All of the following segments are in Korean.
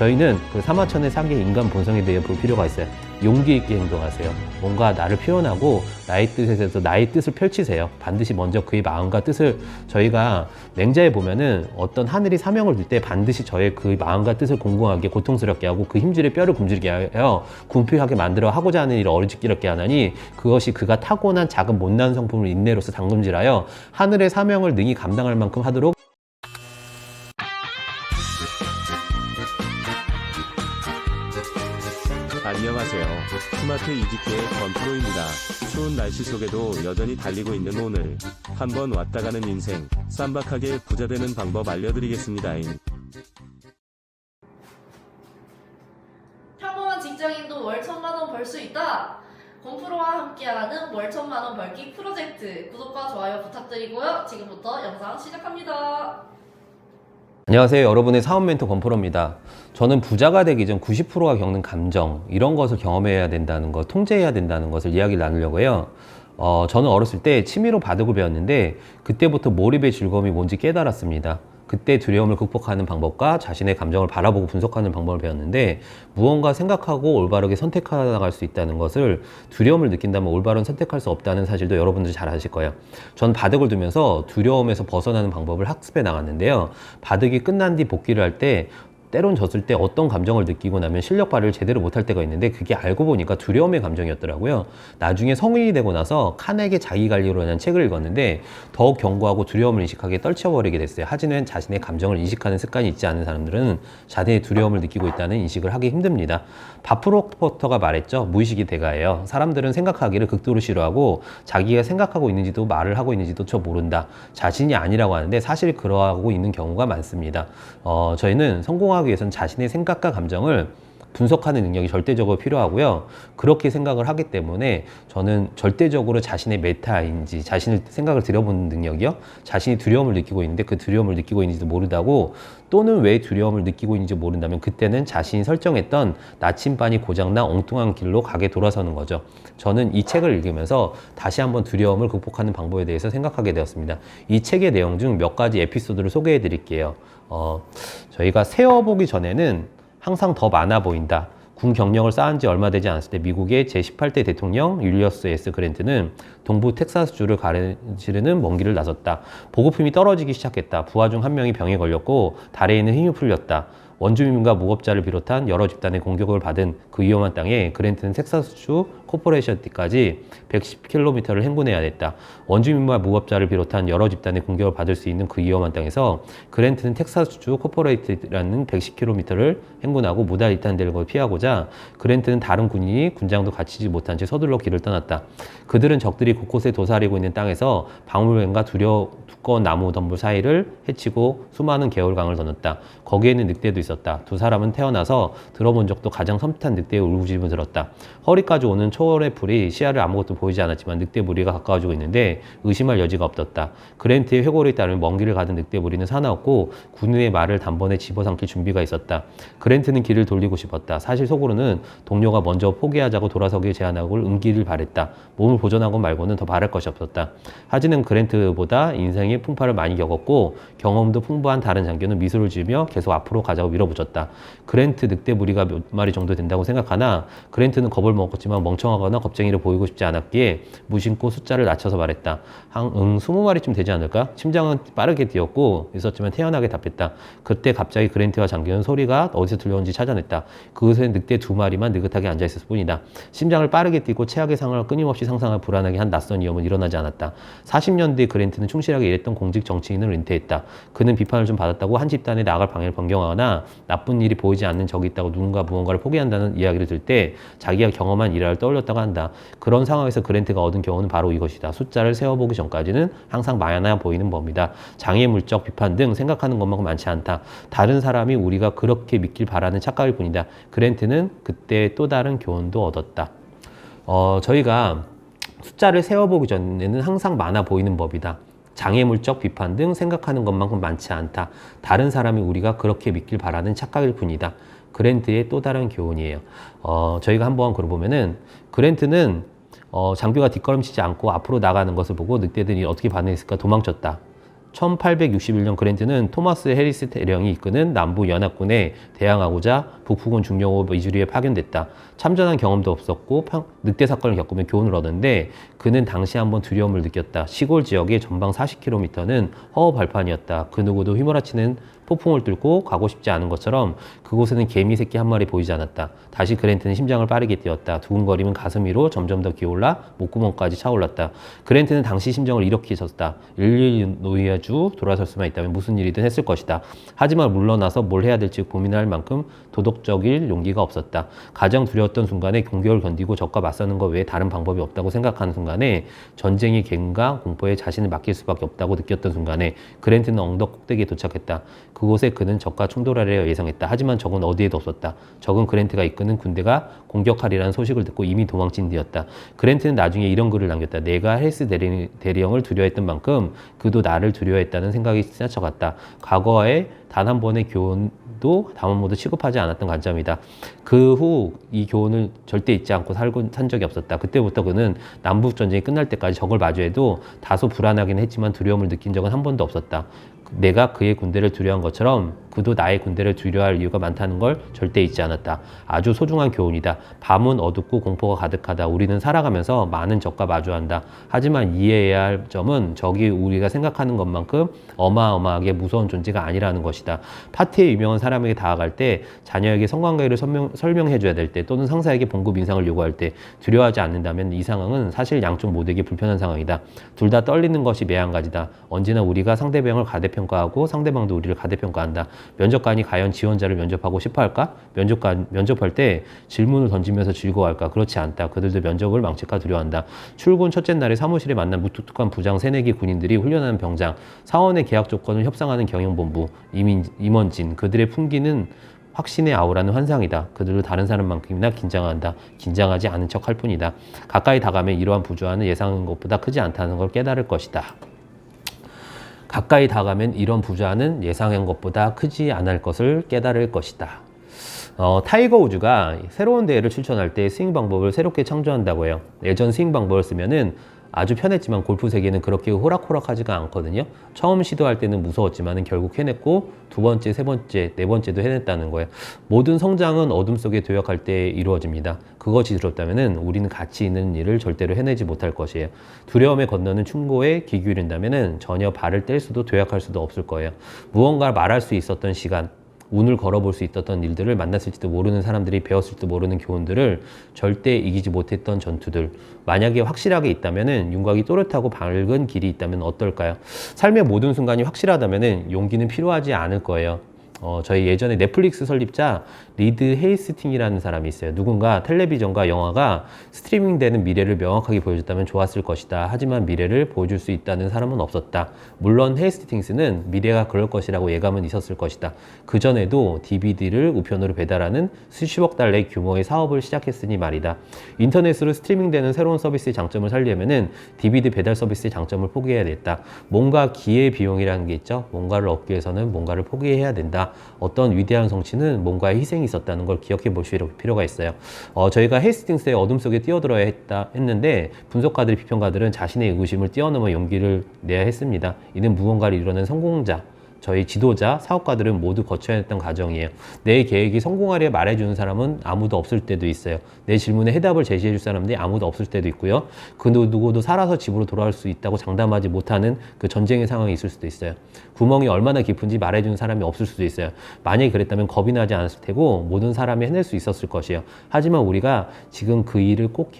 저희는 그 사마천의 사기의 인간 본성에 대해 볼 필요가 있어요. 용기 있게 행동하세요. 뭔가 나를 표현하고 나의 뜻에서 나의 뜻을 펼치세요. 반드시 먼저 그의 마음과 뜻을, 저희가 맹자에 보면은 어떤 하늘이 사명을 줄 때 반드시 저의 그 마음과 뜻을 공공하게 고통스럽게 하고 그 힘줄에 뼈를 굶주리게 하여 궁핍하게 만들어 하고자 하는 일을 어리석게 하나니 그것이 그가 타고난 작은 못난 성품을 인내로서 당금질하여 하늘의 사명을 능히 감당할 만큼 하도록. 안녕하세요. 스마트 이지케의 건프로입니다. 추운 날씨 속에도 여전히 달리고 있는 오늘, 한번 왔다 가는 인생, 쌈박하게 부자 되는 방법 알려드리겠습니다. 평범한 직장인도 월 1,000만원 벌 수 있다! 건프로와 함께하는 월 1,000만원 벌기 프로젝트, 구독과 좋아요 부탁드리고요. 지금부터 영상 시작합니다. 안녕하세요. 여러분의 사업 멘토 건프로입니다. 저는 부자가 되기 전 90%가 겪는 감정, 이런 것을 경험해야 된다는 것, 통제해야 된다는 것을 이야기를 나누려고 해요. 저는 어렸을 때 취미로 바둑을 배웠는데 그때부터 몰입의 즐거움이 뭔지 깨달았습니다. 그때 두려움을 극복하는 방법과 자신의 감정을 바라보고 분석하는 방법을 배웠는데, 무언가 생각하고 올바르게 선택해 나갈 수 있다는 것을, 두려움을 느낀다면 올바른 선택할 수 없다는 사실도 여러분들이 잘 아실 거예요. 전 바둑을 두면서 두려움에서 벗어나는 방법을 학습해 나갔는데요. 바둑이 끝난 뒤 복귀를 할 때 때론 졌을 때 어떤 감정을 느끼고 나면 실력 발휘를 제대로 못할 때가 있는데, 그게 알고 보니까 두려움의 감정이었더라고요. 나중에 성인이 되고 나서 카네기 자기관리론이라는 책을 읽었는데 더욱 견고하고 두려움을 인식하게 떨쳐버리게 됐어요. 하지만 자신의 감정을 인식하는 습관이 있지 않은 사람들은 자신의 두려움을 느끼고 있다는 인식을 하기 힘듭니다. 바프로포터가 말했죠. 무의식이 대가예요. 사람들은 생각하기를 극도로 싫어하고 자기가 생각하고 있는지도 말을 하고 있는지도 저 모른다, 자신이 아니라고 하는데 사실 그러하고 있는 경우가 많습니다. 저희는 성공하기 위해서는 자신의 생각과 감정을 분석하는 능력이 절대적으로 필요하고요. 그렇게 생각을 하기 때문에 저는 절대적으로 자신의 메타인지, 자신의 생각을 들여보는 능력이요, 자신이 두려움을 느끼고 있는데 그 두려움을 느끼고 있는지도 모르다고, 또는 왜 두려움을 느끼고 있는지 모른다면 그때는 자신이 설정했던 나침반이 고장난 엉뚱한 길로 가게 돌아서는 거죠. 저는 이 책을 읽으면서 다시 한번 두려움을 극복하는 방법에 대해서 생각하게 되었습니다. 이 책의 내용 중 몇 가지 에피소드를 소개해 드릴게요. 저희가 세어보기 전에는 항상 더 많아 보인다. 군 경력을 쌓은 지 얼마 되지 않았을 때 미국의 제18대 대통령 율리어스 S. 그랜트는 동부 텍사스주를 가르치려는 먼 길을 나섰다. 보급품이 떨어지기 시작했다. 부하 중 한 명이 병에 걸렸고 다리에 있는 힘이 풀렸다. 원주민과 무법자를 비롯한 여러 집단의 공격을 받은 그 위험한 땅에 그랜트는 텍사스주 코퍼레이션까지 110km를 행군해야 했다. 원주민과 무법자를 비롯한 여러 집단의 공격을 받을 수 있는 그 위험한 땅에서 그랜트는 텍사스주 코퍼레이트라는 110km를 행군하고 무달리탄 걸 피하고자 그랜트는 다른 군인이 군장도 갖추지 못한 채 서둘러 길을 떠났다. 그들은 적들이 곳곳에 도사리고 있는 땅에서 박물관과 두꺼운 나무 덤불 사이를 헤치고 수많은 개울강을 건넜다. 거기에는 늑대도 있었다. 두 사람은 태어나서 들어본 적도 가장 섬뜩한 늑대의 울부짖음을 들었다. 허리까지 오는 초월의 풀이 시야를 아무것도 보이지 않았지만 늑대 무리가 가까워지고 있는데 의심할 여지가 없었다. 그랜트의 회고에 따르면 먼 길을 가던 늑대 무리는 사나웠고 군인의 말을 단번에 집어삼킬 준비가 있었다. 그랜트는 길을 돌리고 싶었다. 사실 속으로는 동료가 먼저 포기하자고 돌아서길 제안하고 응기를 바랬다. 몸을 보존한 것 말고는 더 바랄 것이 없었다. 하지만 그랜트보다 인생의 풍파를 많이 겪었고 경험도 풍부한 다른 장교는 미소를 지으며 계속 앞으로 가자고 밀어붙였다. 그랜트 늑대 무리가 몇 마리 정도 된다고 생각하나 그랜트는 겁을 먹었지만 멍청하거나 겁쟁이를 보이고 싶지 않았기에 무심코 숫자를 낮춰서 말했다. 20마리쯤 되지 않을까? 심장은 빠르게 뛰었고 있었지만 태연하게 답했다. 그때 갑자기 그랜트와 장교는 소리가 어디서 들려온지 찾아냈다. 그곳에 늑대 2마리만 느긋하게 앉아있을 뿐이다. 심장을 빠르게 뛰고 최악의 상황을 끊임없이 상상하며 불안하게 한 낯선 위험은 일어나지 않았다. 40년 뒤 그랜트는 충실하게 일했던 공직 정치인을 은퇴했다. 그는 비판을 좀 받았다고 한 집단에 나갈 방향을 변경하거나 나쁜 일이 보이지 않는 적이 있다고 누군가 무언가를 포기한다는 이야기를 들 때 자기가 경험한 일화를 떠올렸다고 한다. 그런 상황에서 그랜트가 얻은 교훈은 바로 이것이다. 숫자를 세어보기 전까지는 항상 많아 보이는 법이다. 장애 물적 비판 등 생각하는 것만큼 많지 않다. 다른 사람이 우리가 그렇게 믿길 바라는 착각일 뿐이다. 그랜트는 그때 또 다른 교훈도 얻었다. 저희가 숫자를 세어보기 전에는 항상 많아 보이는 법이다. 장애물적 비판 등 생각하는 것만큼 많지 않다. 다른 사람이 우리가 그렇게 믿길 바라는 착각일 뿐이다. 그랜트의 또 다른 교훈이에요. 저희가 한번 그려보면은 그랜트는 장교가 뒷걸음치지 않고 앞으로 나가는 것을 보고 늑대들이 어떻게 반응했을까 도망쳤다. 1861년 그랜트는 토마스 해리스 대령이 이끄는 남부 연합군에 대항하고자 북부군 중령호 미주리에 파견됐다. 참전한 경험도 없었고 늑대 사건을 겪으며 교훈을 얻었는데 그는 당시 한번 두려움을 느꼈다. 시골 지역의 전방 40km는 허허 발판이었다. 그 누구도 휘몰아치는 폭풍을 뚫고 가고 싶지 않은 것처럼 그곳에는 개미 새끼 한 마리 보이지 않았다. 다시 그랜트는 심장을 빠르게 뛰었다. 두근거림은 가슴 위로 점점 더 기어올라 목구멍까지 차올랐다. 그랜트는 당시 심정을 이렇게 쳤다. 일일 노이아주 돌아설 수만 있다면 무슨 일이든 했을 것이다. 하지만 물러나서 뭘 해야 될지 고민할 만큼 도덕적일 용기가 없었다. 가장 두려웠던 순간에 공격을 견디고 적과 맞서는 것 외에 다른 방법이 없다고 생각하는 순간에 전쟁의 갱과 공포에 자신을 맡길 수밖에 없다고 느꼈던 순간에 그랜트는 언덕 꼭대기에 도착했다. 그곳에 그는 적과 충돌하려 예상했다. 하지만 적은 어디에도 없었다. 적은 그랜트가 이끄는 군대가 공격하리라는 소식을 듣고 이미 도망친 뒤였다. 그랜트는 나중에 이런 글을 남겼다. 내가 헬스 대령을 두려워했던 만큼 그도 나를 두려워했다는 생각이 지나쳐갔다. 과거에 단 한 번의 교훈도 다음 모두 취급하지 않았던 관점이다. 그 후 이 교훈을 절대 잊지 않고 산 적이 없었다. 그때부터 그는 남북전쟁이 끝날 때까지 적을 마주해도 다소 불안하긴 했지만 두려움을 느낀 적은 한 번도 없었다. 내가 그의 군대를 두려워한 것처럼 그도 나의 군대를 두려워할 이유가 많다는 걸 절대 잊지 않았다. 아주 소중한 교훈이다. 밤은 어둡고 공포가 가득하다. 우리는 살아가면서 많은 적과 마주한다. 하지만 이해해야 할 점은 적이 우리가 생각하는 것만큼 어마어마하게 무서운 존재가 아니라는 것이다. 파티에 유명한 사람에게 다가갈 때, 자녀에게 성관계를 설명해줘야 될 때, 또는 상사에게 봉급 인상을 요구할 때 두려워하지 않는다면 이 상황은 사실 양쪽 모두에게 불편한 상황이다. 둘 다 떨리는 것이 매한가지다. 언제나 우리가 상대방을 가대평가하고 상대방도 우리를 가대평가한다. 면접관이 과연 지원자를 면접하고 싶어 할까? 면접할 때 질문을 던지면서 즐거워할까? 그렇지 않다. 그들도 면접을 망칠까 두려워한다. 출근 첫째 날에 사무실에 만난 무뚝뚝한 부장 새내기 군인들이 훈련하는 병장, 사원의 계약 조건을 협상하는 경영본부, 임원진, 그들의 풍기는 확신의 아우라는 환상이다. 그들도 다른 사람만큼이나 긴장한다. 긴장하지 않은 척 할 뿐이다. 가까이 다가면 이러한 부조화는 예상한 것보다 크지 않다는 걸 깨달을 것이다. 가까이 다가면 이런 부자는 예상한 것보다 크지 않을 것을 깨달을 것이다. 타이거 우즈가 새로운 대회를 출전할 때 스윙 방법을 새롭게 창조한다고 해요. 예전 스윙 방법을 쓰면은 아주 편했지만 골프 세계는 그렇게 호락호락하지가 않거든요. 처음 시도할 때는 무서웠지만 결국 해냈고 두 번째, 세 번째, 네 번째도 해냈다는 거예요. 모든 성장은 어둠 속에 도약할 때 이루어집니다. 그것이 두렵다면 우리는 가치 있는 일을 절대로 해내지 못할 것이에요. 두려움에 건너는 충고에 귀 기울인다면 전혀 발을 뗄 수도 도약할 수도 없을 거예요. 무언가 말할 수 있었던 시간, 운을 걸어볼 수 있었던 일들을 만났을지도 모르는 사람들이 배웠을지도 모르는 교훈들을 절대 이기지 못했던 전투들, 만약에 확실하게 있다면 윤곽이 또렷하고 밝은 길이 있다면 어떨까요? 삶의 모든 순간이 확실하다면 용기는 필요하지 않을 거예요. 저희 예전에 넷플릭스 설립자 리드 헤이스팅이라는 사람이 있어요. 누군가 텔레비전과 영화가 스트리밍 되는 미래를 명확하게 보여줬다면 좋았을 것이다. 하지만 미래를 보여줄 수 있다는 사람은 없었다. 물론 헤이스팅스는 미래가 그럴 것이라고 예감은 있었을 것이다. 그전에도 DVD를 우편으로 배달하는 수십억 달러의 규모의 사업을 시작했으니 말이다. 인터넷으로 스트리밍 되는 새로운 서비스의 장점을 살려면은 DVD 배달 서비스의 장점을 포기해야 됐다. 뭔가 기회 비용이라는 게 있죠. 뭔가를 얻기 위해서는 뭔가를 포기해야 된다. 어떤 위대한 성취는 뭔가의 희생이 있었다는 걸 기억해 볼 필요가 있어요. 저희가 헤이스팅스의 어둠 속에 뛰어들어야 했는데 분석가들, 비평가들은 자신의 의구심을 뛰어넘어 용기를 내야 했습니다. 이는 무언가를 이뤄낸 성공자, 저희 지도자, 사업가들은 모두 거쳐야 했던 과정이에요. 내 계획이 성공하려 말해주는 사람은 아무도 없을 때도 있어요. 내 질문에 해답을 제시해줄 사람들이 아무도 없을 때도 있고요. 그 누구도 살아서 집으로 돌아올 수 있다고 장담하지 못하는 그 전쟁의 상황이 있을 수도 있어요. 구멍이 얼마나 깊은지 말해주는 사람이 없을 수도 있어요. 만약에 그랬다면 겁이 나지 않았을 테고 모든 사람이 해낼 수 있었을 것이에요. 하지만 우리가 지금 그 일을 꼭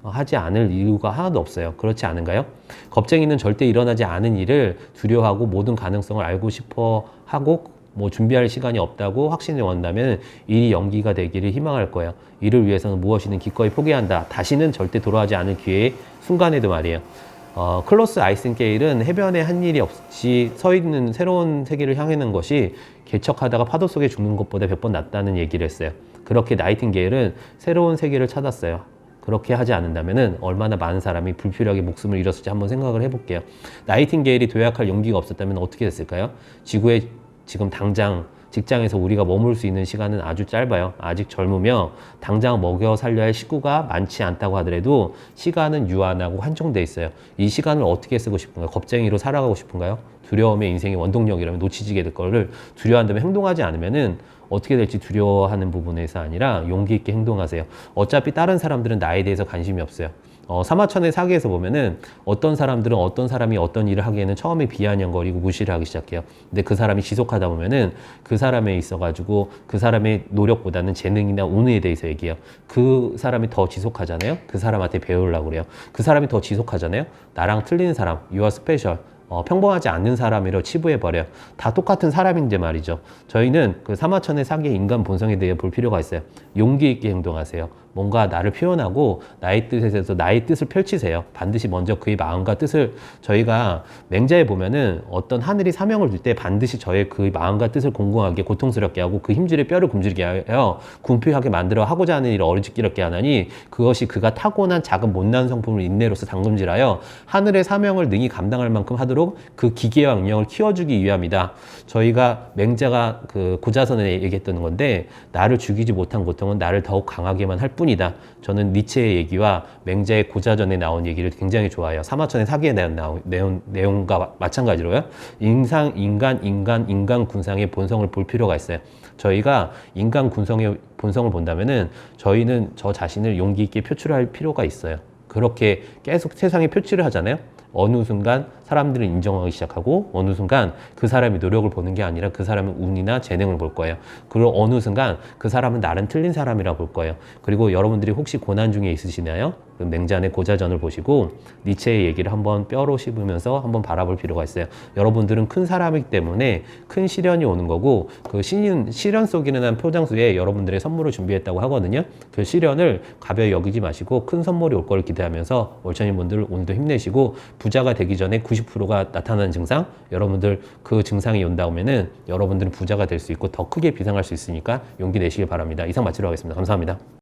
하지 않을 이유가 하나도 없어요. 그렇지 않은가요? 겁쟁이는 절대 일어나지 않은 일을 두려워하고 모든 가능성을 알고 싶어 하고 준비할 시간이 없다고 확신을 원한다면 일이 연기가 되기를 희망할 거예요. 이를 위해서는 무엇이든 기꺼이 포기한다. 다시는 절대 돌아오지 않을 기회의 순간에도 말이에요. 클로스 아이슨게일은 해변에 한 일이 없이 서 있는 새로운 세계를 향하는 것이 개척하다가 파도 속에 죽는 것보다 100번 낫다는 얘기를 했어요. 그렇게 나이팅게일은 새로운 세계를 찾았어요. 그렇게 하지 않는다면 얼마나 많은 사람이 불필요하게 목숨을 잃었을지 한번 생각을 해볼게요. 나이팅게일이 도약할 용기가 없었다면 어떻게 됐을까요? 지구에 지금 당장 직장에서 우리가 머물 수 있는 시간은 아주 짧아요. 아직 젊으며 당장 먹여 살려야 할 식구가 많지 않다고 하더라도 시간은 유한하고 한정돼 있어요. 이 시간을 어떻게 쓰고 싶은가요? 겁쟁이로 살아가고 싶은가요? 두려움의 인생의 원동력이라면 놓치지게 될 거를 두려워한다면 행동하지 않으면은 어떻게 될지 두려워하는 부분에서 아니라 용기 있게 행동하세요. 어차피 다른 사람들은 나에 대해서 관심이 없어요. 사마천의 사기에서 보면은 어떤 사람들은 어떤 사람이 어떤 일을 하기에는 처음에 비아냥거리고 무시를 하기 시작해요. 근데 그 사람이 지속하다 보면은 그 사람에 있어가지고 그 사람의 노력보다는 재능이나 운에 대해서 얘기해요. 그 사람이 더 지속하잖아요. 그 사람한테 배우려고 그래요. 그 사람이 더 지속하잖아요. 나랑 틀린 사람, you are special. 평범하지 않는 사람이라고 치부해버려요. 다 똑같은 사람인데 말이죠. 저희는 그 사마천의 사기의 인간 본성에 대해 볼 필요가 있어요. 용기 있게 행동하세요. 뭔가 나를 표현하고 나의 뜻에서 나의 뜻을 펼치세요. 반드시 먼저 그의 마음과 뜻을 저희가 맹자에 보면은 어떤 하늘이 사명을 줄 때 반드시 저의 그 마음과 뜻을 공공하게 고통스럽게 하고 그 힘줄에 뼈를 굶주리게 하여 궁핍하게 만들어 하고자 하는 일을 어리직기럽게 하나니 그것이 그가 타고난 작은 못난 성품을 인내로서 당금질하여 하늘의 사명을 능히 감당할 만큼 하도록 그 기계와 응령을 키워주기 위함이다. 저희가 맹자가 그 고자선에 얘기했던 건데 나를 죽이지 못한 고통은 나를 더욱 강하게만 할 뿐이다. 저는 니체의 얘기와 맹자의 고자전에 나온 얘기를 굉장히 좋아해요. 사마천의 사기에 나온 내용과 마찬가지로요. 인간 군상의 본성을 볼 필요가 있어요. 저희가 인간 군성의 본성을 본다면은 저희는 저 자신을 용기 있게 표출할 필요가 있어요. 그렇게 계속 세상에 표출을 하잖아요. 어느 순간 사람들은 인정하기 시작하고 어느 순간 그 사람이 노력을 보는 게 아니라 그 사람은 운이나 재능을 볼 거예요. 그리고 어느 순간 그 사람은 나는 틀린 사람이라 볼 거예요. 그리고 여러분들이 혹시 고난 중에 있으시나요? 그 맹자의 고자전을 보시고 니체의 얘기를 한번 뼈로 씹으면서 한번 바라볼 필요가 있어요. 여러분들은 큰 사람이기 때문에 큰 시련이 오는 거고 그 시련 속이는 표장수에 여러분들의 선물을 준비했다고 하거든요. 그 시련을 가벼이 여기지 마시고 큰 선물이 올 걸 기대하면서 월천인분들 오늘도 힘내시고 부자가 되기 전에 90%가 나타나는 증상, 여러분들 그 증상이 온다면은 여러분들은 부자가 될 수 있고 더 크게 비상할 수 있으니까 용기 내시길 바랍니다. 이상 마치도록 하겠습니다. 감사합니다.